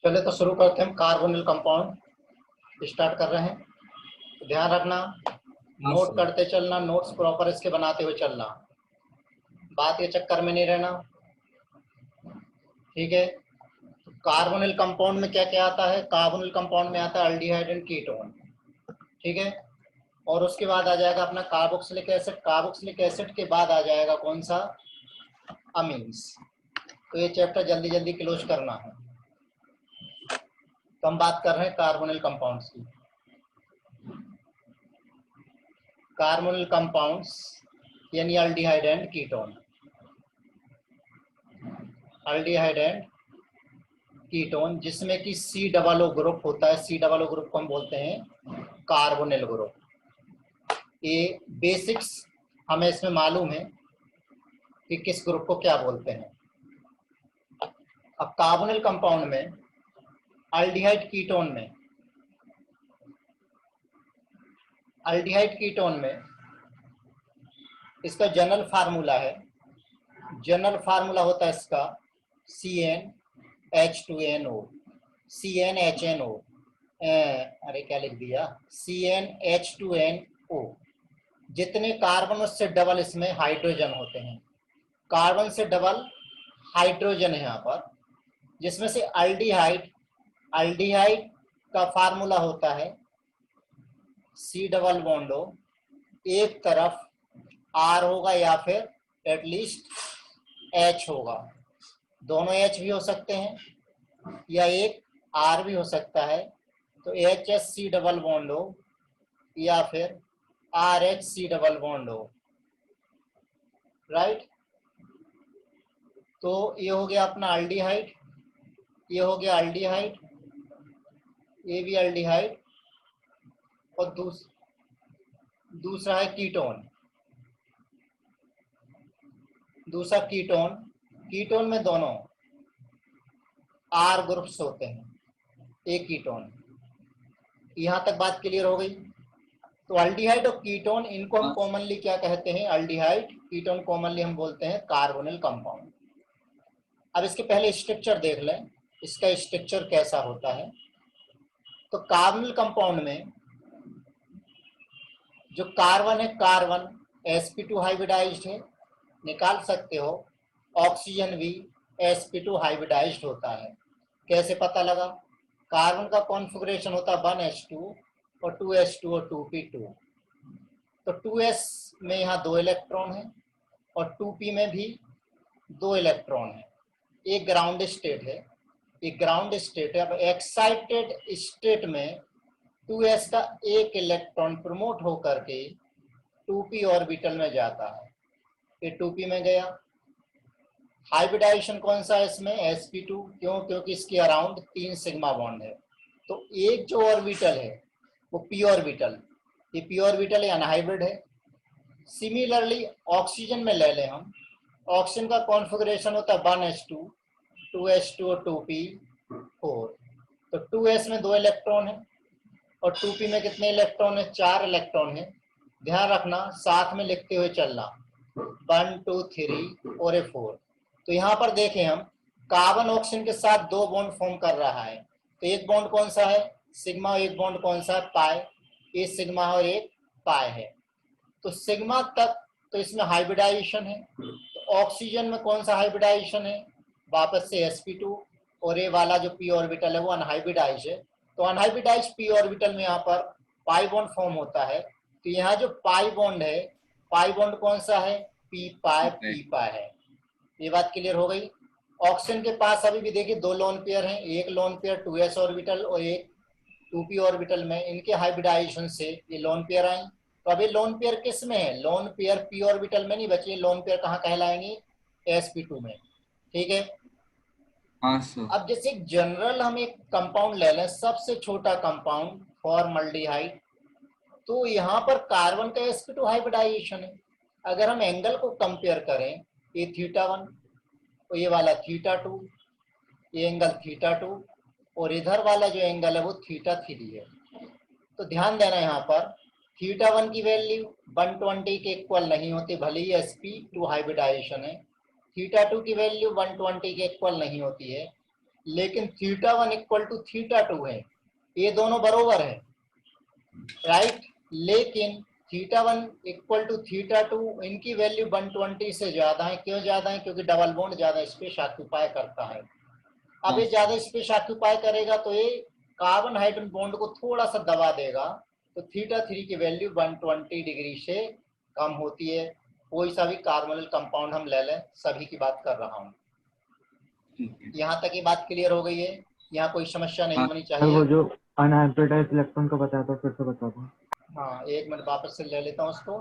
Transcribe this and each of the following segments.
चले तो शुरू करते हैं। कार्बोनिल कंपाउंड स्टार्ट कर रहे हैं। तो ध्यान रखना, हाँ नोट सर। करते चलना, नोट्स प्रॉपर इसके बनाते हुए चलना, बात के चक्कर में नहीं रहना। ठीक है। तो कार्बोनिल कंपाउंड में क्या क्या आता है? कार्बोनिल कंपाउंड में आता है अल्डिहाइड एंड कीटोन। ठीक है। और उसके बाद आ जाएगा अपना कार्बोक्सिलिक एसिड। कार्बोक्सिलिक एसिड के बाद आ जाएगा कौन सा? अमीन्स। तो ये चैप्टर जल्दी जल्दी क्लोज करना है। तो हम बात कर रहे हैं कार्बोनिल कंपाउंड्स की। कार्बोनिल कंपाउंड्स यानी aldehyde and ketone. Aldehyde and ketone जिसमें कि सी डबल ओ ग्रुप होता है। सी डबल ओ ग्रुप को हम बोलते हैं कार्बोनिल ग्रुप। ये बेसिक्स हमें इसमें मालूम है कि किस ग्रुप को क्या बोलते हैं। अब कार्बोनिल कंपाउंड में अल्डिहाइड कीटोन में इसका जनरल फार्मूला है। जनरल फार्मूला होता है इसका CnH2NO। CnHNO, अरे क्या लिख दिया, CnH2NO। जितने कार्बन उससे डबल इसमें हाइड्रोजन होते हैं। कार्बन से डबल हाइड्रोजन है यहाँ पर, जिसमें से अल्डिहाइड का फार्मूला होता है C डबल बॉन्ड O, एक तरफ R होगा या फिर एटलीस्ट H होगा। दोनों H भी हो सकते हैं या एक R भी हो सकता है। तो HSC डबल बॉन्ड O या फिर RHC double bond O। Right. तो ये हो गया अपना अल्डिहाइड, ये हो गया अल्डिहाइड, ये भी अल्डिहाइड। और दूसरा है कीटोन। दूसरा कीटोन। कीटोन में दोनों R ग्रुप्स होते हैं, एक कीटोन। यहां तक बात क्लियर हो गई। तो अल्डिहाइड और कीटोन, इनको हम हाँ। कॉमनली क्या कहते हैं? अल्डिहाइड कीटोन कॉमनली हम बोलते हैं कार्बोनिल कंपाउंड। अब इसके पहले स्ट्रक्चर देख लें, इसका स्ट्रक्चर कैसा होता है। तो कार्बोनिल कंपाउंड में जो कार्बन है, कार्बन sp2 हाइब्रिडाइज्ड है, निकाल सकते हो। ऑक्सीजन भी sp2 हाइब्रिडाइज्ड होता है। कैसे पता लगा? कार्बन का कॉन्फ़िगरेशन होता है 1s2 और 2s2 और 2p2। तो 2s में यहाँ 2 इलेक्ट्रॉन है और 2p में भी 2 इलेक्ट्रॉन है। एक ग्राउंड स्टेट है, एक ग्राउंड स्टेट है। अब एक्साइटेड स्टेट में 2s का एक इलेक्ट्रॉन प्रमोट होकर के 2p ऑर्बिटल में जाता है। ये 2p में गया। हाइब्रिडाइजेशन कौन सा है इसमें? sp2। क्यों? क्योंकि इसके अराउंड 3 सिग्मा बॉन्ड है। तो एक जो ऑर्बिटल है वो p ऑर्बिटल, ये p ऑर्बिटल अनहाइब्रिड है। सिमिलरली ऑक्सीजन में ले लें हम, ऑक्सीजन का कॉन्फ़िगरेशन होता है 1s2, 2s2 और 2p4। तो 2s में 2 इलेक्ट्रॉन है और 2p में कितने इलेक्ट्रॉन है? 4 इलेक्ट्रॉन है। ध्यान रखना, साथ में लिखते हुए चलना, 1 2 3 और 4। तो यहाँ पर देखें हम, कार्बन ऑक्सीजन के साथ 2 बॉन्ड फॉर्म कर रहा है। तो एक बॉन्ड कौन सा है? सिग्मा। एक बॉन्ड कौन सा है? पाई। एक सिग्मा और एक पाई है। तो सिग्मा तक तो इसमें हाइब्रिडाइजेशन है। तो ऑक्सीजन में कौन सा हाइब्रिडाइजेशन है? वापस से sp2। और ये वाला जो p ऑर्बिटल है वो अनहाइब्रिडाइज है। तो अनहाइब्रिडाइज p ऑर्बिटल में यहाँ पर पाई बॉन्ड फॉर्म होता है। तो यहाँ जो पाई बॉन्ड है, पाई बॉन्ड कौन सा है? p पाई है। ये बात क्लियर हो गई। ऑक्सीजन के पास अभी भी देखिए 2 लोन पेयर हैं, एक लोन पेयर 2s ऑर्बिटल और एक 2p ऑर्बिटल में। इनके हाइब्रिडाइजेशन से ये लोन पेयर आई। तो अभी लोन पेयर किस में है? लोन पेयर p ऑर्बिटल में नहीं बची। लोन पेयर कहाँ कहलाएंगी? sp2 में। ठीक है। हाँ सर। अब जैसे जनरल हम एक कंपाउंड ले लें, सबसे छोटा कंपाउंड फॉर्मल्डिहाइड, तो यहाँ पर कार्बन का sp2 हाइब्रिडाइजेशन है। अगर हम एंगल को कंपेयर करें, ये θ1 और ये वाला θ2, ये एंगल θ2 और इधर वाला जो एंगल है वो θ3 है। तो ध्यान देना, यहाँ पर θ1 की वैल्यू 120 के इक्वल नहीं होती, भले ही sp2 हाइब्रिडाइजेशन है। θ2 की वैल्यू 120 के इक्वल नहीं होती है। लेकिन θ1 इक्वल टू θ2 है, ये दोनों बरोबर है, राइट। लेकिन θ1 इक्वल टू θ2 इनकी वैल्यू 120 से ज्यादा है। क्यों ज्यादा है? क्योंकि डबल बॉन्ड ज्यादा स्पेस ऑक्यूपाई करता है। अब ये ज्यादा स्पेस ऑक्यूपाई करेगा तो ये कार्बन हाइड्रोजन बॉन्ड को थोड़ा सा दबा देगा, तो θ3 की वैल्यू 120 डिग्री से कम होती है। कोई सा भी कार्बोनिल कंपाउंड हम ले लें, सभी की बात कर रहा हूँ। यहाँ तक ये बात क्लियर हो गई है? यहाँ कोई समस्या नहीं होनी चाहिए। वो जो अनहाइब्रिडाइज्ड इलेक्ट्रॉन का बताया था, फिर से बता दो। हाँ, एक मिनट वापस से ले लेता हूँ उसको।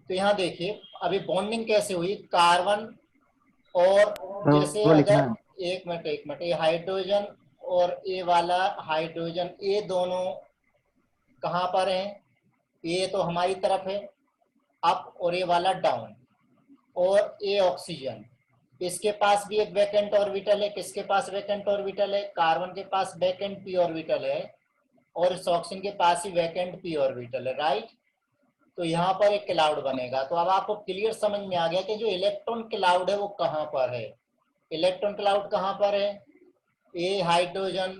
तो यहाँ देखिए अभी बॉन्डिंग कैसे हुई, कार्बन और जैसे वो लिखना अगर है। एक मिनट, ये हाइड्रोजन और ये वाला हाइड्रोजन, ये दोनों कहाँ पर हैं? ये तो हमारी तरफ है अप और ये वाला डाउन, और ये ऑक्सीजन, इसके पास भी एक वैकेंट ऑर्बिटल है। किसके पास वैकेंट ऑर्बिटल है? कार्बन के पास वैकेंट पी ऑर्बिटल है, और इस ऑक्सीजन के पास ही वैकेंट पी ऑर्बिटल है, राइट। तो यहाँ पर एक क्लाउड बनेगा। तो अब आपको क्लियर समझ में आ गया कि जो इलेक्ट्रॉन क्लाउड है वो कहाँ पर है। इलेक्ट्रॉन क्लाउड कहाँ पर है? ये हाइड्रोजन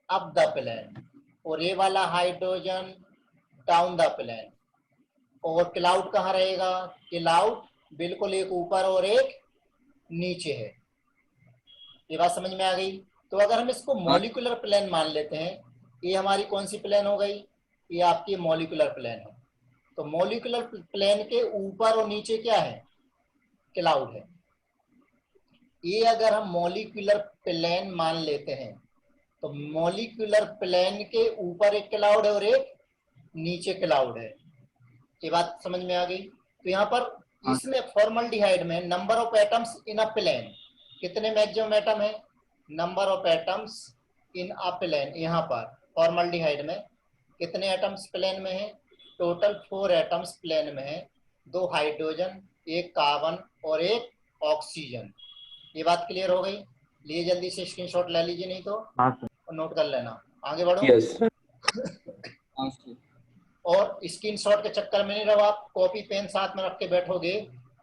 अप द प्लेन और ये वाला हाइड्रोजन डाउन द प्लेन। और क्लाउड कहाँ रहेगा? क्लाउड बिल्कुल एक ऊपर और एक नीचे है। ये बात समझ में आ गई? तो अगर हम इसको मॉलिक्यूलर प्लेन मान लेते हैं, ये हमारी कौन सी प्लेन हो गई? ये आपकी मॉलिक्यूलर प्लेन है। तो मॉलिक्यूलर प्लेन के ऊपर और नीचे क्या है? क्लाउड है। ये अगर हम मॉलिक्यूलर प्लेन मान लेते हैं तो मॉलिक्यूलर प्लेन के ऊपर एक क्लाउड है और एक नीचे क्लाउड है। ये बात समझ में आ गई? तो यहाँ पर इसमें फॉर्मल्डिहाइड में number of atoms in a plane, कितने मैक्सिमम एटम है? Number of atoms in a plane. यहाँ पर फॉर्मल्डिहाइड में कितने एटम्स प्लेन में है? टोटल 4 एटम्स प्लेन में है, 2 हाइड्रोजन, 1 कार्बन और 1 ऑक्सीजन। ये बात क्लियर हो गई? लिए जल्दी से स्क्रीनशॉट ले लीजिए, नहीं तो और नोट कर लेना। आगे बढ़ो। यस। और स्क्रीनशॉट के चक्कर में नहीं रहो, आप कॉपी पेन साथ में रख के बैठोगे,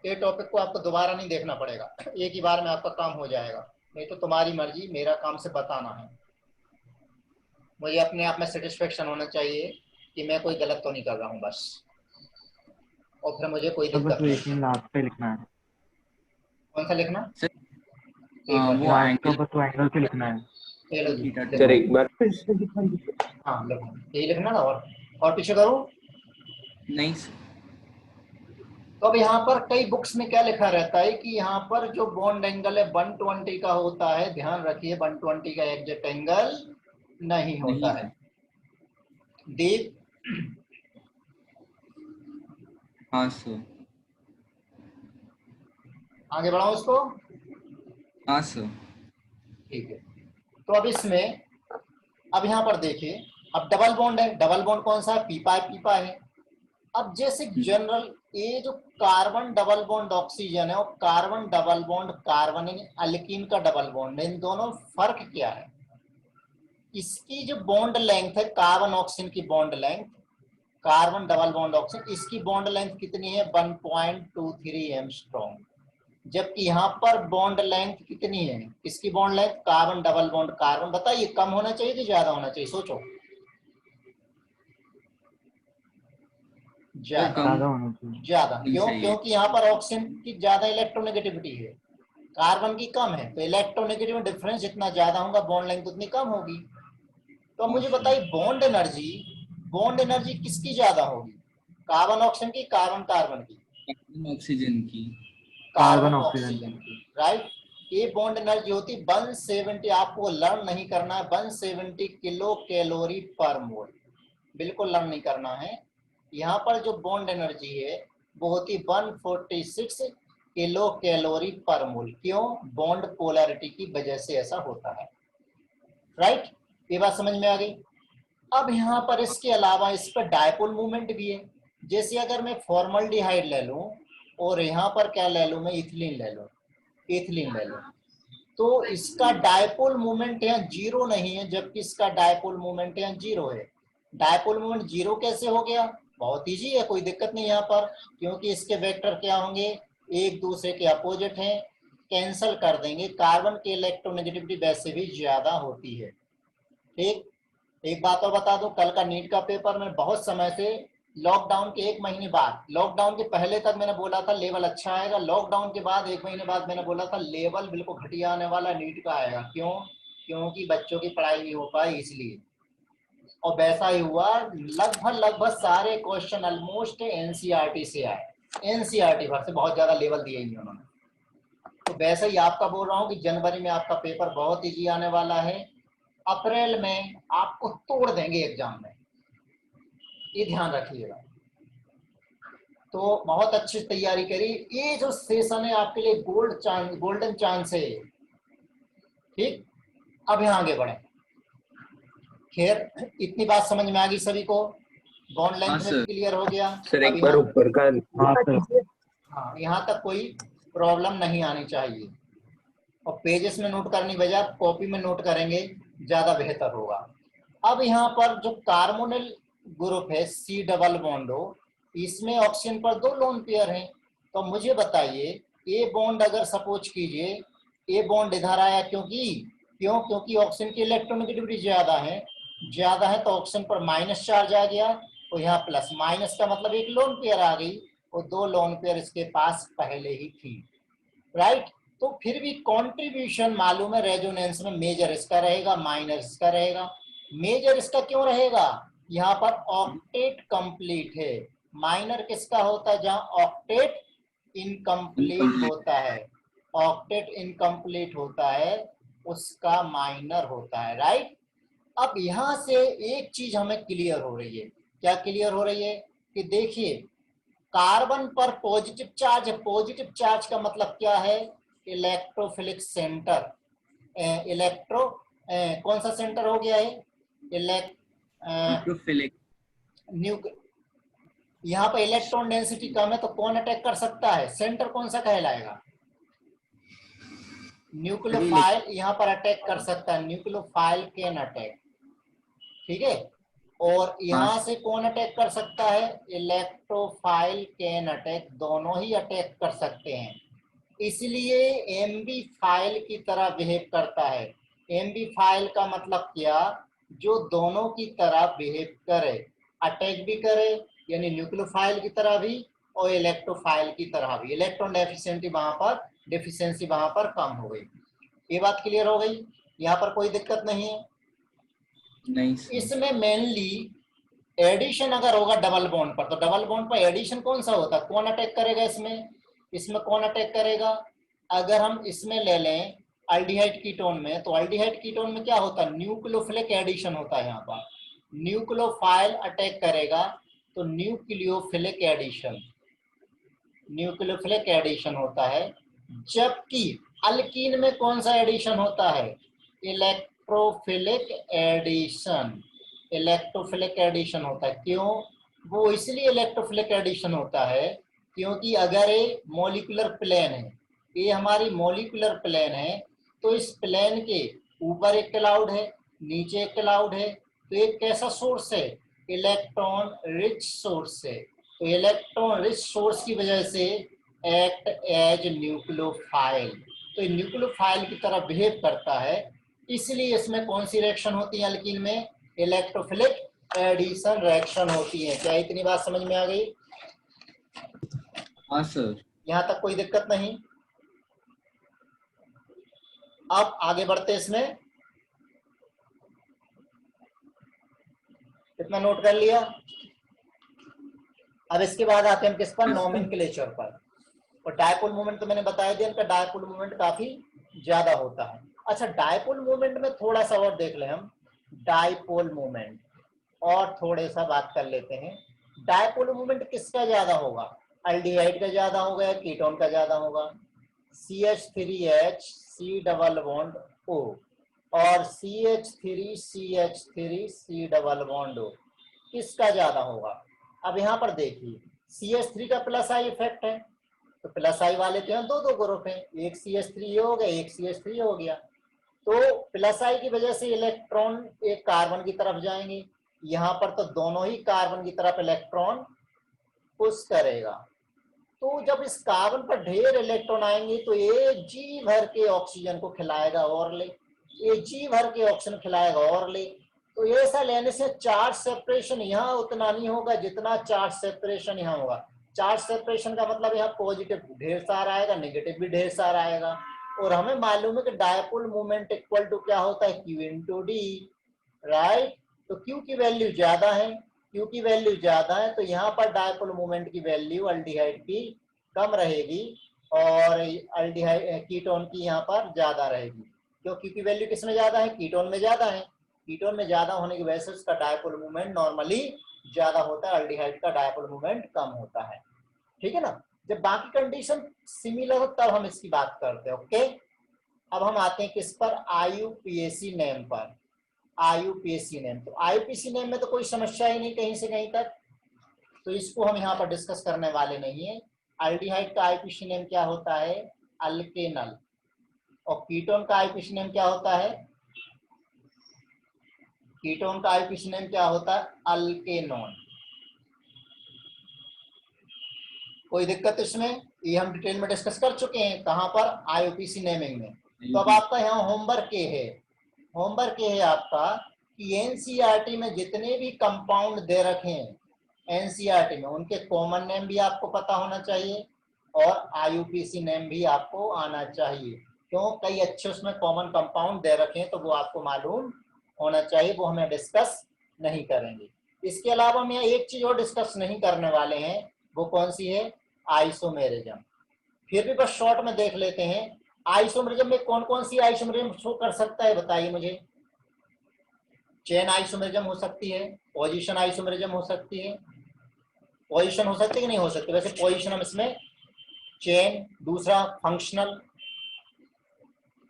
ये टॉपिक को आपको दोबारा नहीं देखना पड़ेगा, एक ही बार में आपका काम हो जाएगा। नहीं तो तुम्हारी मर्जी, मेरा काम से बताना है। मुझे अपने आप में सेटिस्फेक्शन होना चाहिए कि मैं कोई गलत तो नहीं कर रहा हूँ बस, और फिर मुझे कोई दिक्कत नहीं। लास्ट पे लिखना है। कौन सा लिखना? वो एंगल तो एंगल पे लिखना है। सर एक बार हाँ लिखो, यही लिखना ना, और पीछे करो। नहीं सर। तो अब यहाँ पर कई बुक्स में क्या लिखा रहता है कि यहाँ पर जो बॉन्ड एंगल है 120 का होता है। ध्यान रखिए 120 का एग्जैक्ट एंगल नहीं होता है। दीप, हाँ सर। आगे बढ़ाओ इसको। हाँ सर। ठीक है, तो अब इसमें, अब यहाँ पर देखिए, अब डबल बॉन्ड है। डबल बॉन्ड कौन सा है? पीपा है, पीपा है। अब जैसे जनरल ये जो कार्बन डबल बॉन्ड ऑक्सीजन है और carbon double bond carbon alkyne का डबल बॉन्ड है, इन दोनों फर्क क्या है? इसकी जो बॉन्ड लेंथ है, कार्बन ऑक्सीजन की bond length, carbon double bond oxygen, इसकी बॉन्ड लेंथ कितनी है? 1.23 एंगस्ट्रॉम। जबकि यहाँ पर बॉन्ड लेंथ कितनी है? इसकी bond length carbon double bond carbon, बताइए कम होना चाहिए कि ज्यादा होना चाहिए? सोचो। ज्यादा। क्यों? क्योंकि यहाँ पर ऑक्सीजन की ज्यादा इलेक्ट्रोनेगेटिविटी है, कार्बन की कम है, तो इलेक्ट्रोनेगेटिव डिफरेंस जितना ज्यादा होगा बॉन्ड लेंथ उतनी कम होगी। तो अब मुझे बताइए बॉन्ड एनर्जी किसकी ज्यादा होगी? कार्बन ऑक्सीजन की, कार्बन कार्बन की? ऑक्सीजन की। कार्बन ऑक्सीजन की, राइट। ये बॉन्ड एनर्जी होती 170, आपको लर्न नहीं करना है, 170 किलो कैलोरी पर मोल, बिल्कुल लर्न नहीं करना है। यहाँ पर जो बॉन्ड एनर्जी है वो होती 146 किलो कैलोरी पर मोल। क्यों? बॉन्ड पोलैरिटी की वजह से ऐसा होता है, राइट। ये बात समझ में आ गई? अब यहाँ पर इसके अलावा इस पर डायपोल मूवमेंट भी है। जैसे अगर मैं फॉर्मल्डिहाइड ले लूं और यहाँ पर क्या ले लूं, मैं इथिलीन ले लूं, तो इसका डायपोल मूवमेंट यहाँ 0 नहीं है, जबकि इसका डायपोल मूवमेंट यहाँ 0 है। डायपोल मूवमेंट 0 कैसे हो गया? बहुत इजी है, कोई दिक्कत नहीं यहाँ पर, क्योंकि इसके वेक्टर क्या होंगे? एक दूसरे के अपोजिट हैं। कैंसल कर देंगे, कार्बन की इलेक्ट्रोनेगेटिविटी वैसे भी ज्यादा होती है। ठीक, एक बात और बता दूं, कल का नीट का पेपर में बहुत समय से लॉकडाउन के 1 महीने बाद, लॉकडाउन के पहले तक मैंने बोला था लेवल अच्छा आएगा, लॉकडाउन के बाद 1 महीने बाद मैंने बोला था लेवल बिल्कुल घटिया आने वाला नीट का आएगा। क्यों? क्योंकि बच्चों की पढ़ाई नहीं हो पाई इसलिए, और वैसा ही हुआ। लगभग सारे क्वेश्चन ऑलमोस्ट एनसीईआरटी से आए, एनसीईआरटी भर से, बहुत ज्यादा लेवल दिए ही उन्होंने। तो वैसे ही आपका बोल रहा हूँ कि जनवरी में आपका पेपर बहुत इजी आने वाला है, अप्रैल में आपको तोड़ देंगे एग्जाम में, ये ध्यान रखिएगा। तो बहुत अच्छी तैयारी करी, ये जो सेशन है आपके लिए गोल्डन चांस है। ठीक, अब यहाँ आगे बढ़े। खैर, इतनी बात समझ में आ गई सभी को, बॉन्ड हाँ लेंथ में सर। क्लियर हो गया। सर अब एक बार यहाँ, ऊपर का हाँ सर। हाँ, यहाँ तक कोई प्रॉब्लम नहीं आनी चाहिए, और पेजेस में नोट करने बजाय कॉपी में नोट करेंगे ज्यादा बेहतर होगा। अब यहाँ पर जो कार्बोनिल ग्रुप है सी डबल बॉन्डो, इसमें ऑक्सीजन पर 2 लोन पेयर हैं। तो मुझे बताइए, ए बॉन्ड अगर सपोज कीजिए ए बॉन्ड इधर आया, क्योंकि ऑक्सीजन की इलेक्ट्रोनेगेटिविटी ज्यादा है तो ऑक्सीजन पर माइनस चार्ज आ गया, और यहाँ प्लस, माइनस का मतलब एक लोन पेयर आ गई, और 2 लोन पेयर इसके पास पहले ही थी, राइट। तो फिर भी कंट्रीब्यूशन मालूम है, रेजोनेंस में मेजर इसका रहेगा, माइनर इसका रहेगा। मेजर इसका क्यों रहेगा? यहाँ पर ऑक्टेट कंप्लीट है, माइनर किसका होता है? जहां ऑक्टेट इनकम्प्लीट होता है, ऑक्टेट इनकम्प्लीट होता है उसका माइनर होता है, राइट। अब यहां से एक चीज हमें क्लियर हो रही है, क्या क्लियर हो रही है? कि देखिए, कार्बन पर पॉजिटिव चार्ज है, पॉजिटिव चार्ज का मतलब क्या है? इलेक्ट्रोफिलिक सेंटर, कौन सा सेंटर हो गया है? इलेक्ट्रोफिलिक। यहाँ पर इलेक्ट्रॉन डेंसिटी कम है तो कौन अटैक कर सकता है? सेंटर कौन सा कहलाएगा? न्यूक्लियोफाइल यहाँ पर अटैक कर सकता है, न्यूक्लियोफाइल कैन अटैक, ठीक है। और यहाँ से कौन अटैक कर सकता है? इलेक्ट्रोफाइल कैन अटैक, दोनों ही अटैक कर सकते हैं, इसलिए एमबी फाइल की तरह बिहेव करता है। एमबी फाइल का मतलब क्या? जो दोनों की तरह बिहेव करे, अटैक भी करे, यानी न्यूक्लियोफाइल की तरह भी और इलेक्ट्रोफाइल की तरह भी। इलेक्ट्रॉन डेफिशिएंसी वहां पर कम हो गई। ये बात क्लियर हो गई, यहाँ पर कोई दिक्कत नहीं है। नहीं सर। इसमें मेनली एडिशन अगर होगा डबल बॉन्ड पर, तो डबल बॉन्ड पर एडिशन कौन सा होता है? कौन अटैक करेगा इसमें कौन अटैक करेगा? अगर हम इसमें ले लें अल्डिहाइड कीटोन में, तो अल्डिहाइड कीटोन में क्या होता है? न्यूक्लियोफिलिक एडिशन होता है। यहाँ पर न्यूक्लियोफाइल अटैक करेगा तो न्यूक्लियोफिलिक एडिशन होता है। जबकि अल्कीन में कौन सा एडिशन होता है? इलेक्ट्रोफिलिक एडिशन होता है। क्यों? वो इसलिए इलेक्ट्रोफिलिक एडिशन होता है क्योंकि अगर ये मॉलिक्यूलर प्लेन है, ये हमारी मॉलिक्यूलर प्लेन है, तो इस प्लेन के ऊपर एक क्लाउड है, न्यूक्लियोफाइल एक क्लाउड है, तो एक कैसा सोर्स है? इलेक्ट्रॉन रिच सोर्स है। तो इलेक्ट्रॉन रिच सोर्स की वजह से एक्ट एज न्यूक्लियोफाइल, तो न्यूक्लियोफाइल की तरह बिहेव करता है, इसलिए इसमें कौन सी रिएक्शन होती है? अल्कीन में इलेक्ट्रोफिलिक एडिशन रिएक्शन होती है। क्या इतनी बात समझ में आ गई? हाँ सर। यहाँ तक कोई दिक्कत नहीं। अब आगे बढ़ते इसमें, कितना नोट कर लिया? अब इसके बाद आते हैं हम किस पर? नोमेनक्लेचर पर। और डायपोल मोमेंट तो मैंने बताया दिया, इनका डायपोल मोमेंट काफी ज्यादा होता है। अच्छा, डायपोल मोमेंट में थोड़ा सा और देख लें हम, डायपोल मोमेंट और थोड़े सा बात कर लेते हैं। डायपोल मोमेंट किसका ज्यादा होगा? अल्डिहाइड का ज्यादा होगा या कीटोन का ज्यादा होगा? CH3H C double bond O और CH3CH3 C double bond O, किसका ज्यादा होगा? अब यहाँ पर देखिए, CH3 का प्लस आई इफेक्ट है, तो प्लस आई वाले तो यहाँ दो ग्रुप हैं, एक CH3 ये हो गया, एक CH3 हो गया। तो प्लस आई की वजह से इलेक्ट्रॉन एक कार्बन की तरफ जाएंगे, यहाँ पर तो दोनों ही कार्बन की तरफ इलेक्ट्रॉन पुश करेगा, तो जब इस कार्बन पर ढेर इलेक्ट्रॉन आएंगे तो ये जी भर के ऑक्सीजन को खिलाएगा और ले, ये जी भर के ऑक्सीजन खिलाएगा और ले। तो ऐसा लेने से चार्ज सेपरेशन यहाँ उतना नहीं होगा जितना चार्ज सेपरेशन यहाँ होगा। चार्ज सेपरेशन का मतलब यहाँ पॉजिटिव ढेर सारा आएगा, नेगेटिव भी ढेर सारा आएगा। और हमें मालूम है कि डायपोल मोमेंट इक्वल टू क्या होता है, Q इंटू डी, राइट। तो Q की वैल्यू ज्यादा है, Q की वैल्यू ज्यादा है तो यहाँ पर डायपोल मोमेंट की वैल्यू अल्डिहाइड की कम रहेगी और अल्डिहाइड कीटोन की यहाँ पर ज्यादा रहेगी। क्यों? Q की वैल्यू किसमें ज्यादा है, कीटोन में ज्यादा है। कीटोन में ज्यादा होने की वजह से उसका डायपोल मोमेंट नॉर्मली ज्यादा होता है, अल्डिहाइड का डायपोल मोमेंट कम होता है। ठीक है ना। जब बाकी कंडीशन सिमिलर हो तब हम इसकी बात करते हैं। ओके, अब हम आते हैं किस पर, IUPAC नेम पर। IUPAC नेम, तो IUPAC नेम में तो कोई समस्या ही नहीं कहीं से कहीं तक, तो इसको हम यहाँ पर डिस्कस करने वाले नहीं है। अल्डिहाइड का IUPAC नेम क्या होता है, अल्केनल। और कीटोन का IUPAC नेम क्या होता है, कीटोन का IUPAC नेम क्या होता है, अल्केनोन। कोई दिक्कत इसमें, ये हम डिटेल में डिस्कस कर चुके हैं। कहां पर, IUPAC नेमिंग में। तो अब आपका यहाँ होमवर्क ये है, होमवर्क ये है आपका कि एनसीईआरटी में जितने भी कंपाउंड दे रखे हैं एनसीईआरटी में, उनके कॉमन नेम भी आपको पता होना चाहिए और IUPAC नेम भी आपको आना चाहिए। क्यों, कई अच्छे उसमें कॉमन कंपाउंड दे रखे हैं तो वो आपको मालूम होना चाहिए, वो हमें डिस्कस नहीं करेंगे। इसके अलावा हम यहाँ एक चीज और डिस्कस नहीं करने वाले हैं, वो कौन सी है, आइसोमेरिज्म। फिर भी बस शॉर्ट में देख लेते हैं, आइसोमेरिज्म में कौन कौन सी आइसोमेरिज्म शो कर सकता है, बताइए मुझे। चेन आइसोमेरिज्म हो सकती है, पोजीशन आइसोमेरिज्म हो सकती है, पोजीशन हो सकती है कि नहीं हो सकती, वैसे पोजीशन हम इसमें चेन। दूसरा फंक्शनल,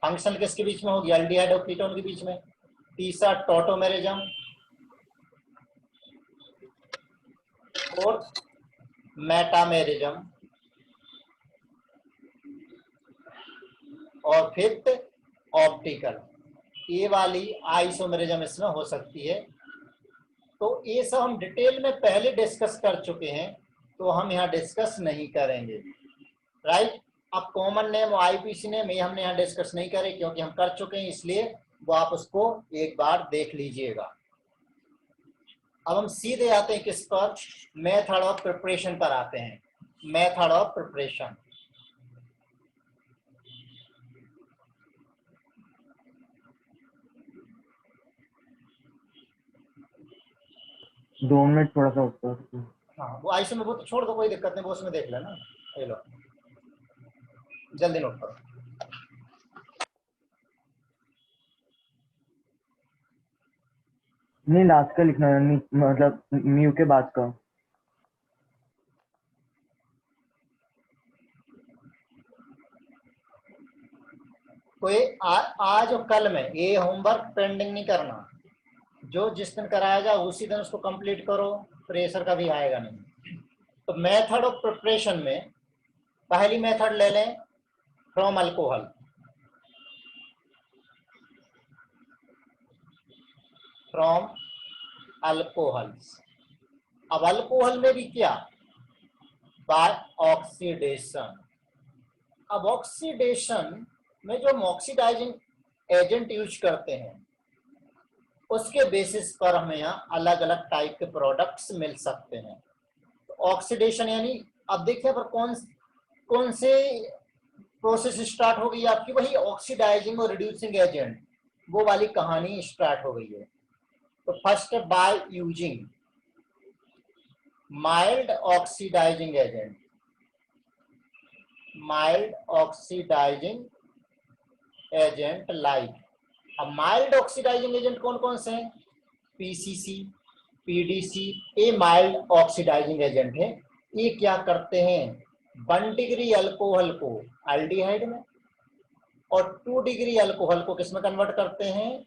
फंक्शनल किसके बीच में होगी, अल्डिहाइड और कीटोन के बीच में। तीसरा टॉटोमेरिज्म और मेटामेरिज्म और फिफ्थ ऑप्टिकल। ये वाली आइसोमेरिज्म इसमें हो सकती है। तो ये सब हम डिटेल में पहले डिस्कस कर चुके हैं तो हम यहाँ डिस्कस नहीं करेंगे, राइट। अब कॉमन नेम और IUPAC नेम ये हमने यहाँ डिस्कस नहीं करे क्योंकि हम कर चुके हैं, इसलिए वो आप उसको एक बार देख लीजिएगा। अब हम सीधे आते हैं किस पर, मेथड ऑफ प्रिपरेशन पर आते हैं। मेथड ऑफ प्रिपरेशन, दो मिनट थोड़ा सा ऊपर। हाँ वो आइसो में वो तो छोड़ दो, कोई दिक्कत नहीं, वो उसमें देख लेना। ये लो जल्दी नोट करो। नहीं, लास्ट का लिखना है, मतलब म्यू के बाद का। कोई आज और कल में ये होमवर्क पेंडिंग नहीं करना, जो जिस दिन कराया जाए उसी दिन उसको कंप्लीट करो, प्रेशर का भी आएगा नहीं। तो मेथड ऑफ प्रिपरेशन में पहली मेथड ले लें, फ्रॉम अल्कोहल। From alcohol. अब अल्कोहल में भी क्या, बाय ऑक्सीडेशन। अब ऑक्सीडेशन में जो हम ऑक्सीडाइजिंग एजेंट यूज करते हैं उसके बेसिस पर हमें यहाँ अलग अलग टाइप के प्रोडक्ट्स मिल सकते हैं। तो ऑक्सीडेशन यानी अब देखिए पर कौन से प्रोसेस स्टार्ट हो गई आपकी, वही ऑक्सीडाइजिंग और रिड्यूसिंग एजेंट, वो वाली कहानी स्टार्ट हो गई है। तो first by using mild oxidising agent, mild oxidising agent like. अब माइल्ड ऑक्सीडाइजिंग एजेंट कौन कौन से हैं, PCC, PDC, ये माइल्ड ऑक्सीडाइजिंग एजेंट है। ये क्या करते हैं, 1 डिग्री अल्कोहल को एल्डिहाइड में और 2 डिग्री अल्कोहल को किस में कन्वर्ट करते हैं,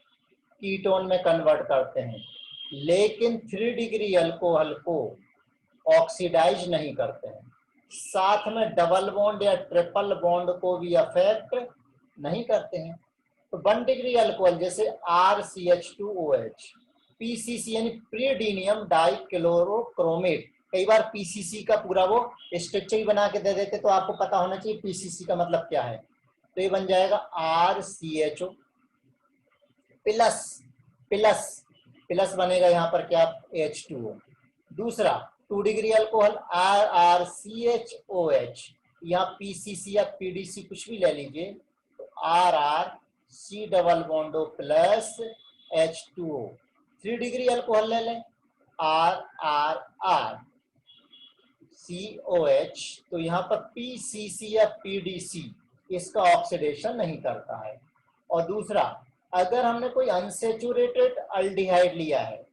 कीटोन में कन्वर्ट करते हैं। लेकिन 3 डिग्री अल्कोहल को ऑक्सीडाइज नहीं करते हैं, साथ में डबल बॉन्ड या ट्रिपल बॉन्ड को भी अफेक्ट नहीं करते हैं। तो 1 डिग्री अल्कोहल जैसे RCH2OH, PCC यानी प्रीडीनियम डाइक्लोरोक्रोमेट, कई बार पीसीसी का पूरा वो स्ट्रक्चर ही बना के दे देते, तो आपको पता होना चाहिए पीसीसी का मतलब क्या है। तो ये बन जाएगा RCHO प्लस प्लस प्लस बनेगा यहाँ पर क्या, H2O। दूसरा 2 डिग्री अल्कोहल RrCHOH, यहाँ पीसीसी या पीडीसी कुछ भी ले लीजिए, तो RrC double bond O plus H2O। 3 degree alcohol ले लें RrR COH, तो यहाँ पर पीसीसी या पीडीसी इसका ऑक्सीडेशन नहीं करता है। और दूसरा, अगर हमने कोई अनसेचुरेटेड अल्डिहाइड लिया है,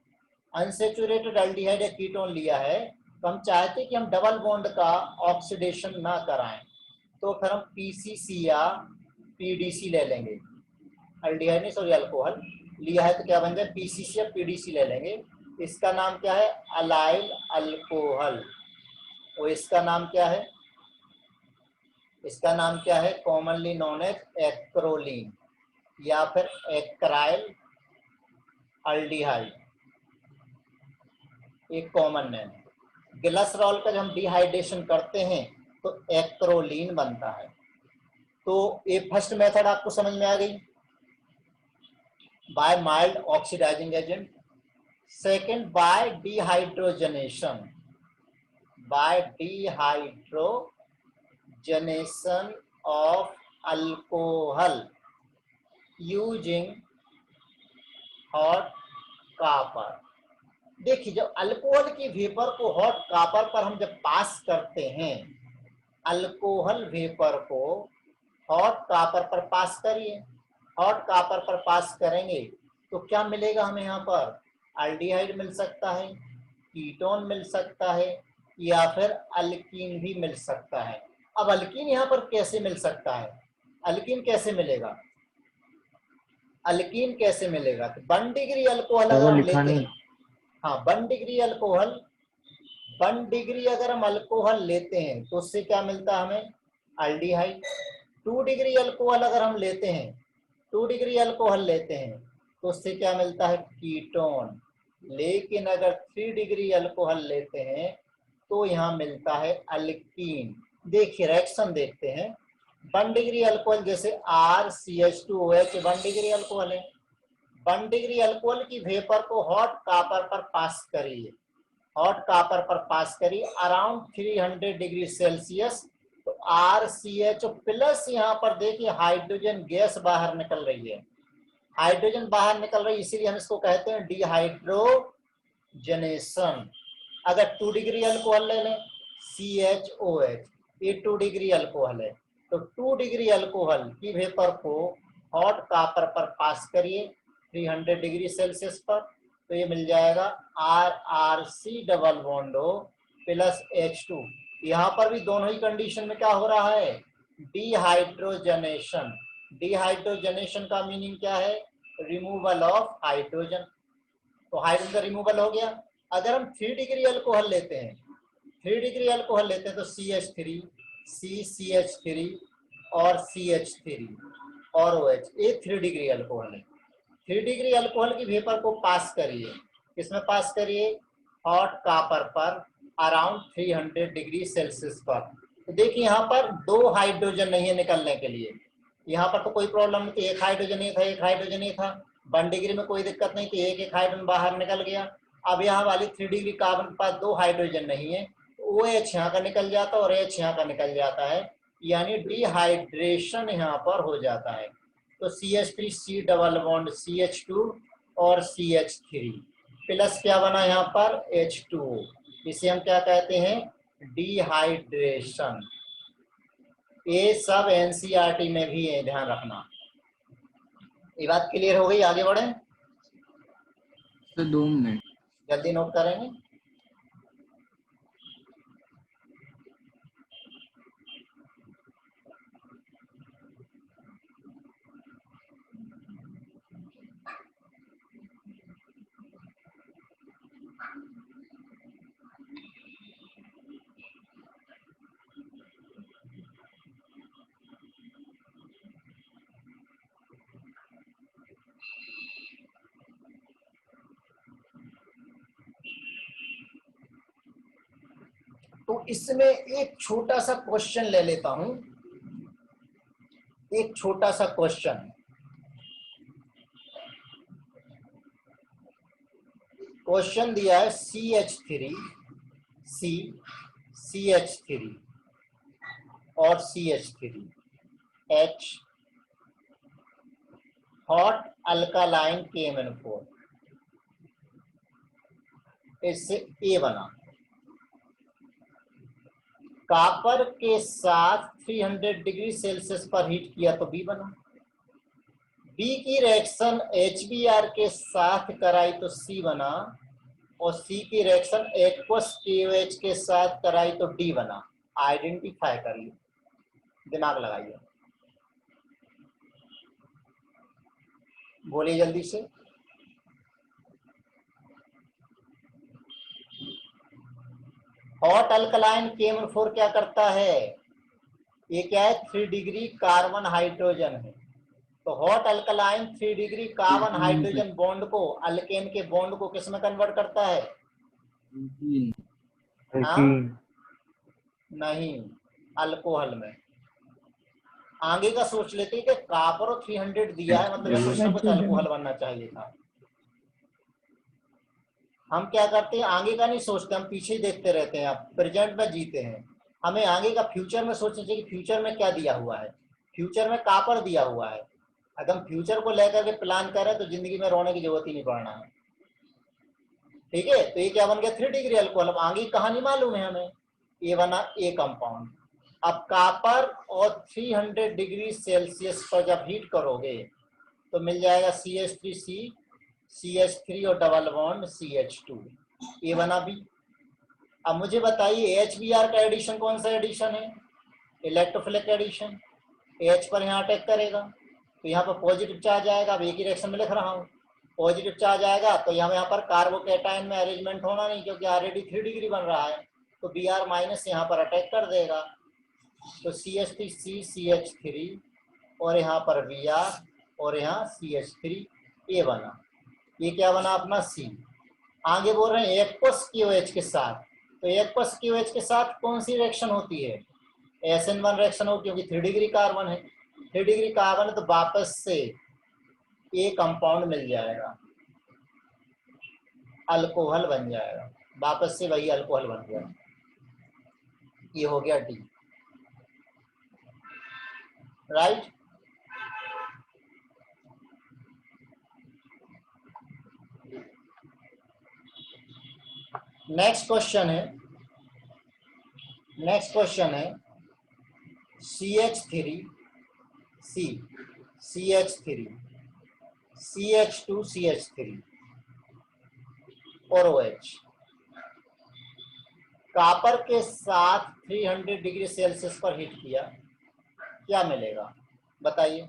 अनसेचुरेटेड अल्डिहाइड या कीटोन लिया है, तो हम चाहते हैं कि हम डबल बॉन्ड का ऑक्सीडेशन ना कराएं, तो फिर हम पीसीसी या पीडीसी ले लेंगे। अल्डिहाइड नहीं, सॉरी, अल्कोहल लिया है तो क्या बन जाए, पीसीसी या पीडीसी ले लेंगे। इसका नाम क्या है, अलाइल अल्कोहल। और इसका नाम क्या है, इसका नाम क्या है, कॉमनली नोन एज एक्रोलीन या फिर एक्राइल अल्डिहाइड, एक कॉमन नेम है। ग्लिसरॉल का जब हम डिहाइड्रेशन करते हैं तो एक्रोलीन बनता है। तो ये फर्स्ट मेथड आपको समझ में आ गई, by mild oxidising agent. Second, by dehydrogenation, by dehydrogenation of alcohol using hot copper. देखिए, जब अल्कोहल की वेपर को हॉट कॉपर पर हम जब पास करते हैं, अल्कोहल वेपर को हॉट कॉपर पर पास करिए, हॉट कॉपर पर पास करेंगे तो क्या मिलेगा हमें, यहाँ पर अल्डिहाइड मिल सकता है, कीटोन मिल सकता है, या फिर अल्कीन भी मिल सकता है। अब अल्कीन यहाँ पर कैसे मिल सकता है, अल्कीन कैसे मिलेगा, अल्कीन कैसे मिलेगा, तो 1 डिग्री अल्कोहल अगर हम लिखा लेते नहीं। हैं, हाँ 1 डिग्री अल्कोहल, 1 डिग्री अगर हम अल्कोहल लेते हैं तो उससे क्या मिलता है हमें, अल्डिहाइड। 2 डिग्री अल्कोहल अगर हम लेते हैं, 2 डिग्री अल्कोहल लेते हैं तो उससे क्या मिलता है, कीटोन। लेकिन अगर 3 डिग्री अल्कोहल लेते हैं तो यहाँ मिलता है अल्कीन। देखिए रिएक्शन देखते हैं, 1 डिग्री अल्कोहल जैसे RCH2OH 1 डिग्री अल्कोहल है, 1 डिग्री अल्कोहल की वेपर को हॉट कॉपर पर पास करिए, हॉट कॉपर पर पास करिए अराउंड 300 डिग्री सेल्सियस, तो RCHO प्लस यहाँ पर देखिए हाइड्रोजन गैस बाहर निकल रही है, हाइड्रोजन बाहर निकल रही है, इसीलिए हम इसको कहते हैं डिहाइड्रोजनेशन। अगर 2 डिग्री अल्कोहल ले लें CHOH, ये 2 डिग्री अल्कोहल है, तो 2 डिग्री अल्कोहल की वेपर को हॉट कॉपर पर पास करिए 300 डिग्री सेल्सियस पर, तो ये मिल जाएगा RrC double bond O plus H2। यहाँ पर भी दोनों ही कंडीशन में क्या हो रहा है, डिहाइड्रोजनेशन। डिहाइड्रोजनेशन का मीनिंग क्या है, रिमूवल ऑफ हाइड्रोजन, तो हाइड्रोजन का रिमूवल हो गया। अगर हम 3 डिग्री अल्कोहल लेते हैं, 3 डिग्री अल्कोहल लेते हैं तो CH3 CCH3 और CH3 और OH, ये 3 डिग्री अल्कोहल है। 3 डिग्री अल्कोहल की वेपर को पास करिए, किसमें पास करिए, हॉट कॉपर पर अराउंड 300 डिग्री सेल्सियस पर। तो देखिए यहाँ पर 2 हाइड्रोजन नहीं है निकलने के लिए, यहाँ पर तो कोई प्रॉब्लम नहीं थी, एक हाइड्रोजन ही था, एक हाइड्रोजन ही था, 1 डिग्री में कोई दिक्कत नहीं थी, एक एक हाइड्रोजन बाहर निकल गया। अब यहाँ वाली 3 डिग्री कार्बन के पास 2 हाइड्रोजन नहीं है, तो OH यहाँ का निकल जाता है और H यहाँ का निकल जाता है, यानी डिहाइड्रेशन यहाँ पर हो जाता है। तो CH3 C double bond CH2 और CH3 प्लस क्या बना यहाँ पर H2O, इसे हम क्या कहते हैं, डिहाइड्रेशन। ये सब NCERT में भी है, ध्यान रखना। ये बात क्लियर हो गई, आगे बढ़े, सर 2 मिनट। जल्दी नोट करेंगे। तो इसमें एक छोटा सा क्वेश्चन ले लेता हूं, एक छोटा सा क्वेश्चन। क्वेश्चन दिया है CH3 CH3 और CH3 H hot alkaline KMnO4, इससे A बना। कॉपर के साथ 300 डिग्री सेल्सियस पर हीट किया तो B बना। B की रिएक्शन HBr के साथ कराई तो C बना, और C की रिएक्शन एक्वस KOH के साथ कराई तो D बना। आइडेंटिफाई करिए, दिमाग लगाइए, बोलिए जल्दी से। हॉट अल्कलाइन KMnO4 क्या करता है? ये क्या है? 3 डिग्री कार्बन हाइड्रोजन है। तो hot alkaline 3 degree carbon hydrogen bond को, अल्केन के बॉन्ड को किस में कन्वर्ट करता है? हाँ? नहीं, अल्कोहल में। आगे का सोच लेते हैं कि कॉपर और 300 दिया है, मतलब कुछ ना कुछ अल्कोहल बनना चाहिए था। हम क्या करते हैं, आगे का नहीं सोचते, हम पीछे ही देखते रहते हैं, प्रेजेंट में जीते हैं। हमें आगे का फ्यूचर में सोचना चाहिए कि फ्यूचर में क्या दिया हुआ है। फ्यूचर में कॉपर दिया हुआ है। अगर हम फ्यूचर को लेकर के प्लान करें तो जिंदगी में रोने की जरूरत ही नहीं पड़ना है। ठीक है, तो ये क्या बन गया? 3 डिग्री अल्कोहल। अब आगे कहानी मालूम है हमें, ये बना A कंपाउंड। अब कॉपर और 300 डिग्री सेल्सियस पर जब हीट करोगे तो मिल जाएगा CH3C, CH3 और डबल बॉन्ड CH2, ये बना B। अब मुझे बताइए HBr का एडिशन कौन सा एडिशन है? Electrophilic addition. H पर यहाँ अटैक करेगा तो यहाँ पर पॉजिटिव चार्ज आएगा। अब एक ही रिएक्शन में लिख रहा हूँ, पॉजिटिव चार्ज आएगा तो यहाँ पर कार्बोकैटायन में अरेंजमेंट होना नहीं, क्योंकि ऑलरेडी 3 डिग्री बन रहा है, तो Br माइनस यहाँ पर अटैक कर देगा। तो CH3C CH3 और यहाँ पर Br और यहाँ CH3A बना। ये क्या बना अपना C। आगे बोल रहे हैं एक्वस KOH के साथ, तो एक्वस KOH के साथ कौन सी रिएक्शन होती है? SN1 रिएक्शन हो, क्योंकि 3 डिग्री कार्बन है। 3 डिग्री कार्बन है तो वापस से A कंपाउंड मिल जाएगा, अल्कोहल बन जाएगा, वापस से वही अल्कोहल बन गया। ये हो गया D, राइट। नेक्स्ट क्वेश्चन है CH3C, CH3, CH2, CH3 और OH कॉपर के साथ 300 डिग्री सेल्सियस पर हीट किया, क्या मिलेगा बताइए?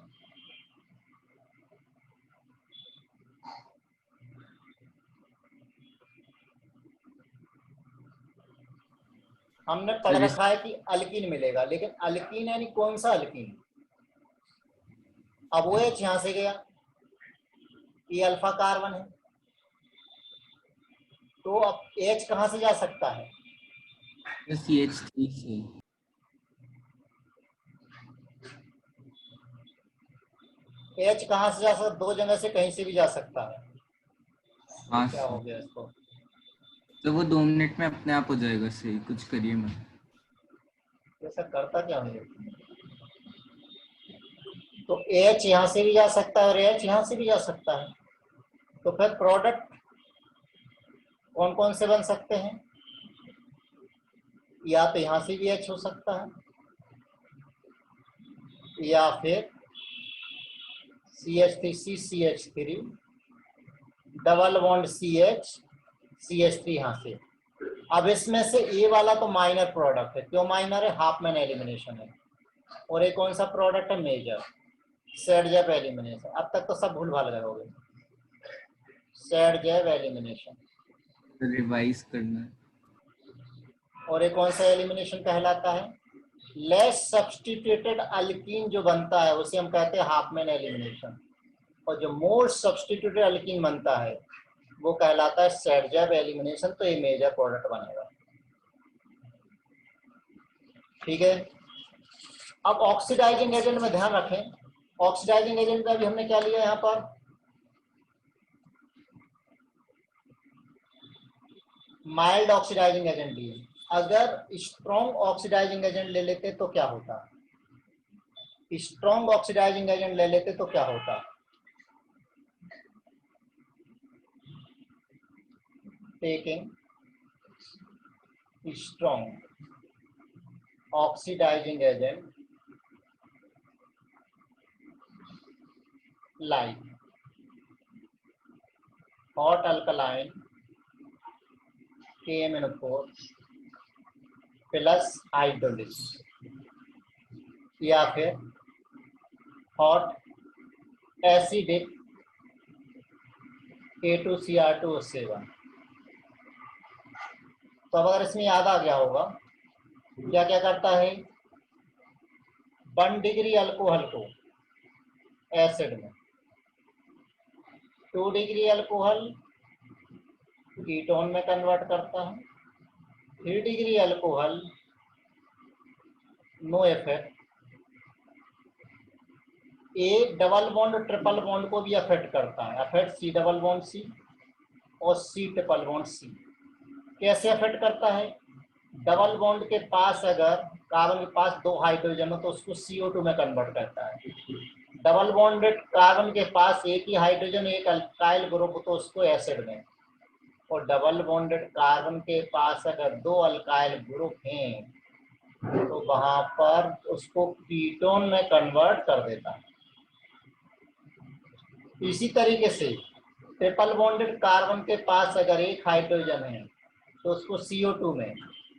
हमने पढ़ रखा है कि अल्कीन मिलेगा, लेकिन अल्कीन यानी कौन सा अल्कीन? अब OH यहां से गया, ये अल्फा कार्बन है, तो अब H कहां से जा सकता है? CH3 से। H कहां से जा सकता? दो जगह से कहीं से भी जा सकता है। हाँ क्या हो गया इसको? तो वो 2 मिनट में अपने आप हो जाएगा सही, कुछ करिए मत। ऐसा करता क्या है? तो H यहां से भी जा सकता है और H यहां से भी जा सकता है, तो फिर प्रोडक्ट कौन कौन से बन सकते हैं? या तो यहां से भी H हो सकता है, या फिर CH3C CH3 double bond CH CH3 यहां से। अब इसमें से A वाला तो माइनर प्रोडक्ट है, क्यों माइनर है? हाफमैन एलिमिनेशन है। और एक कौन सा प्रोडक्ट है? मेजर, सैडजेव एलिमिनेशन। अब तक तो सब भूल भाल गए होंगे, सैडजेव एलिमिनेशन। रिवाइज करना है। और एक कौन सा एलिमिनेशन कहलाता है? लेस सब्स्टिट्यूटेड अल्कीन जो बनता है उसे हम कहते हैं हाफमैन एलिमिनेशन, और जो मोर सब्स्टिट्यूटेड अल्कीन बनता है वो कहलाता है सैडजेव एलिमिनेशन। तो ये मेजर प्रोडक्ट बनेगा। ठीक है। अब ऑक्सीडाइजिंग एजेंट में ध्यान रखें, ऑक्सीडाइजिंग एजेंट का भी हमने क्या लिया यहाँ पर, माइल्ड ऑक्सीडाइजिंग एजेंट लिए। अगर स्ट्रॉन्ग ऑक्सीडाइजिंग एजेंट ले लेते तो क्या होता, स्ट्रॉन्ग ऑक्सीडाइजिंग एजेंट ले लेते तो क्या होता, taking strong oxidising agent like hot alkaline KMnO4 plus hydrolysis, या फिर हॉट एसिडिक K2Cr2O7। तो अब अगर इसमें याद आ गया होगा क्या क्या करता है, 1 डिग्री अल्कोहल को एसिड में, 2 डिग्री अल्कोहल कीटोन में कन्वर्ट करता है, 3 डिग्री अल्कोहल नो इफेक्ट, एक डबल बॉन्ड ट्रिपल बॉन्ड को भी अफेक्ट करता है, affect C double bond C और C ट्रिपल बॉन्ड C। कैसे अफेक्ट करता है, डबल बॉन्ड के पास अगर कार्बन के पास 2 हाइड्रोजन हो तो उसको CO2 में कन्वर्ट करता है, डबल बॉन्डेड कार्बन के पास एक ही हाइड्रोजन एक अल्काइल ग्रुप हो तो उसको एसिड में, और डबल बॉन्डेड कार्बन के पास अगर 2 अल्काइल ग्रुप हैं तो वहां पर उसको कीटोन में कन्वर्ट कर देता है। इसी तरीके से ट्रिपल बॉन्डेड कार्बन के पास अगर एक हाइड्रोजन है तो उसको CO2 में,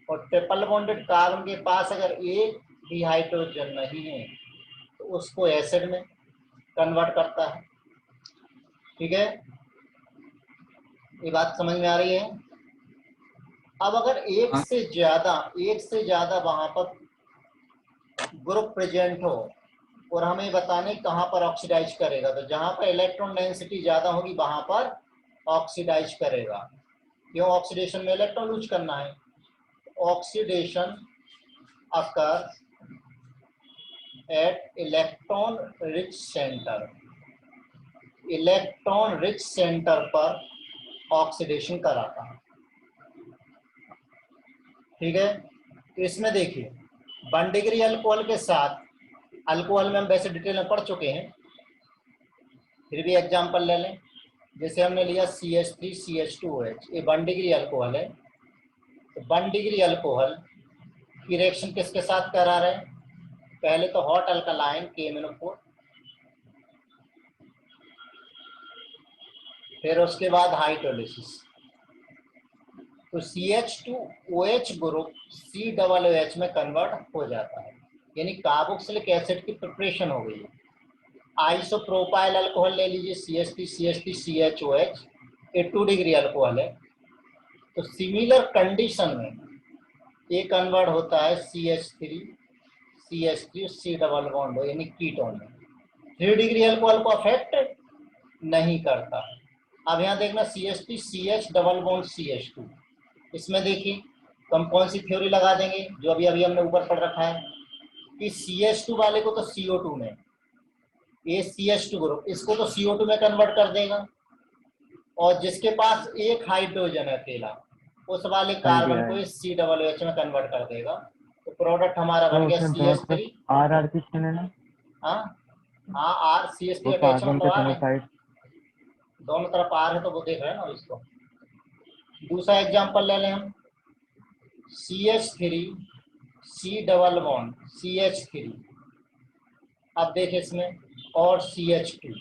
और ट्रिपल बॉन्डेड कार्बन के पास अगर एक भी हाइड्रोजन नहीं है तो उसको एसिड में कन्वर्ट करता है। ठीक है, ये बात समझ में आ रही है। अब अगर एक से ज्यादा वहां पर ग्रुप प्रेजेंट हो और हमें बताने कहां पर ऑक्सीडाइज करेगा, तो जहां पर इलेक्ट्रॉन डेंसिटी ज्यादा होगी वहां पर ऑक्सीडाइज करेगा। क्यों, ऑक्सीडेशन में इलेक्ट्रॉन लूज करना है। Oxidation occur at electron rich centre, electron rich centre पर ऑक्सीडेशन कराता है। ठीक है, तो इसमें देखिए 1 डिग्री अल्कोहल के साथ, अल्कोहल में हम वैसे डिटेल में पढ़ चुके हैं, फिर भी एग्जांपल ले लें। जैसे हमने लिया CH3CH2OH, ये 1 डिग्री अल्कोहल है। तो 1 डिग्री अल्कोहल की रिएक्शन किसके साथ करा रहे हैं, पहले तो हॉट अल्कलाइन KMnO4, फिर उसके बाद हाइड्रोलिसिस। तो CH2OH ग्रुप COOH में कन्वर्ट हो जाता है, यानी कार्बोक्सिलिक एसिड की प्रिपरेशन हो गई है। आइसोप्रोपाइल अल्कोहल ले लीजिए CH3CH3CHOH, ये 2 डिग्री अल्कोहल है। तो सिमिलर कंडीशन में ये कन्वर्ट होता है CH3 C डबल बॉन्ड हो, यानी कीटोन में। 3 डिग्री अल्कोहल को अफेक्ट नहीं करता। अब यहाँ देखना CH3CH डबल बॉन्ड CH2, इसमें देखिए तो हम कौन सी थ्योरी लगा देंगे, जो अभी अभी हमने ऊपर पढ़ रखा है कि CH2 वाले को तो CO2 में, ये CH2 ग्रुप इसको तो CO2 में कन्वर्ट कर देगा, और जिसके पास एक हाइड्रोजन है अकेला, उस वाले कार्बन को C डबल OH में कन्वर्ट कर देगा। तो प्रोडक्ट हमारा बन गया CH3 RR किसने लेना, हाँ R CH3 कार्बन के अटैचमेंट दोनों साइड, दोनों तरफ R है तो वो देख रहे हैं ना इसको। दूसरा एग्जांपल ले लें हम, CH3 C double bond CH3, अब देखें इसमें, और CH2।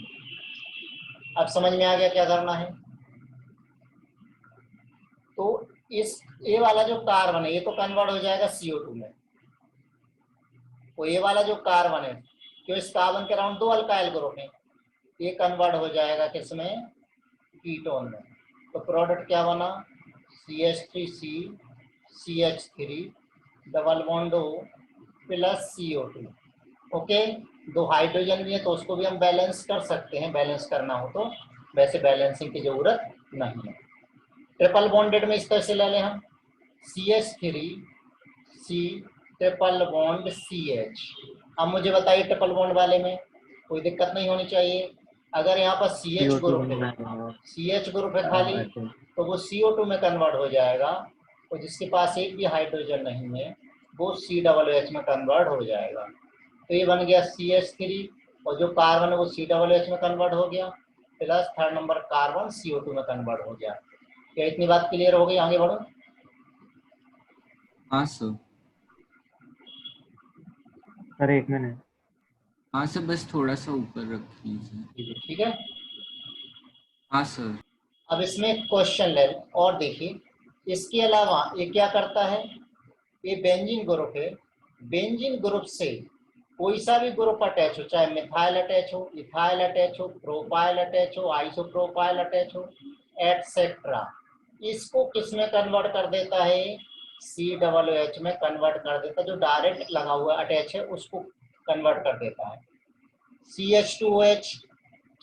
अब समझ में आ गया क्या करना है। तो इस ये वाला जो कार्बन है ये तो कन्वर्ट हो जाएगा CO2 में, तो ये वाला जो कार्बन है, क्यों इस कार्बन के अराउंड 2 अल्काइल ग्रुप है, ये कन्वर्ट हो जाएगा किसमें, कीटोन में। तो प्रोडक्ट क्या बना, CH3C CH3 double bond O plus CO2। Okay, 2 hydrogen भी है तो उसको भी हम बैलेंस कर सकते हैं, बैलेंस करना हो तो, वैसे बैलेंसिंग की जरूरत नहीं है। ट्रिपल बॉन्डेड में इस तरह से ले लें हम CH3C ट्रिपल बॉन्ड CH। अब मुझे बताइए ट्रिपल बॉन्ड वाले में कोई दिक्कत नहीं होनी चाहिए। अगर यहाँ पर CH CO2 ग्रुप है, बनना है। CH ग्रुप है खाली, तो वो CO2 में कन्वर्ट हो जाएगा, और जिसके पास एक भी हाइड्रोजन नहीं है वो COOH में कन्वर्ट हो जाएगा। तो ये बन गया CH3, और जो कार्बन है वो COOH में कन्वर्ट हो गया, plus third number carbon CO2 में कन्वर्ट हो गया। क्या इतनी बात क्लियर हो गई? आगे बढ़ो। हाँ सर। सर एक मिनट। हाँ सर, बस थोड़ा सा ऊपर रख लीजिए। ठीक है। हाँ सर। अब इसमें क्वेश्चन ले और देखिए, इसके अलावा ये क्या करता है, ये बेंजीन ग्रुप है, बेंजीन ग्रुप से कोई सा भी ग्रुप अटैच हो, चाहे मिथाइल अटैच हो, इथाइल अटैच हो, प्रोपाइल अटैच हो, आइसोप्रोपाइल अटैच हो, एटसेट्रा, इसको किस में कन्वर्ट कर देता है? COOH में कन्वर्ट कर देता है। जो डायरेक्ट लगा हुआ अटैच है उसको कन्वर्ट कर देता है। CH2OH,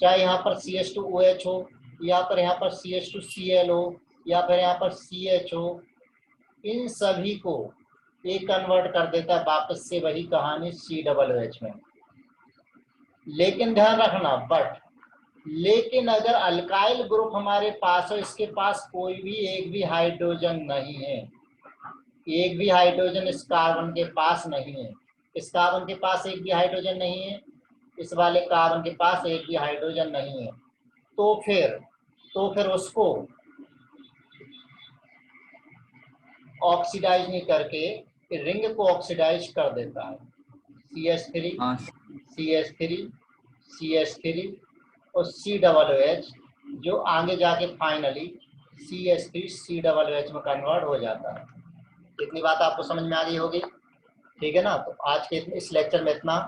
चाहे यहाँ पर CH2OH हो, या फिर यहाँ पर CH2Cl हो, या फिर यहाँ पर CH हो, इन सभी को ये कन्वर्ट कर देता है वापस से वही कहानी COOH में। लेकिन ध्यान रखना, लेकिन अगर अल्काइल ग्रुप हमारे पास हो, इसके पास कोई भी एक भी हाइड्रोजन नहीं है, एक भी हाइड्रोजन इस कार्बन के पास नहीं है, इस कार्बन के पास एक भी हाइड्रोजन नहीं है, इस वाले कार्बन के पास एक भी हाइड्रोजन नहीं है, तो फिर उसको ऑक्सीडाइज नहीं करके रिंग को ऑक्सीडाइज कर देता है। CH3 हाँ CH3 CH3 और COOH, जो आगे जाके फाइनली CH3 COOH में कन्वर्ट हो जाता है। इतनी बात आपको समझ में आ गई होगी, ठीक है ना? तो आज के इस लेक्चर में इतना।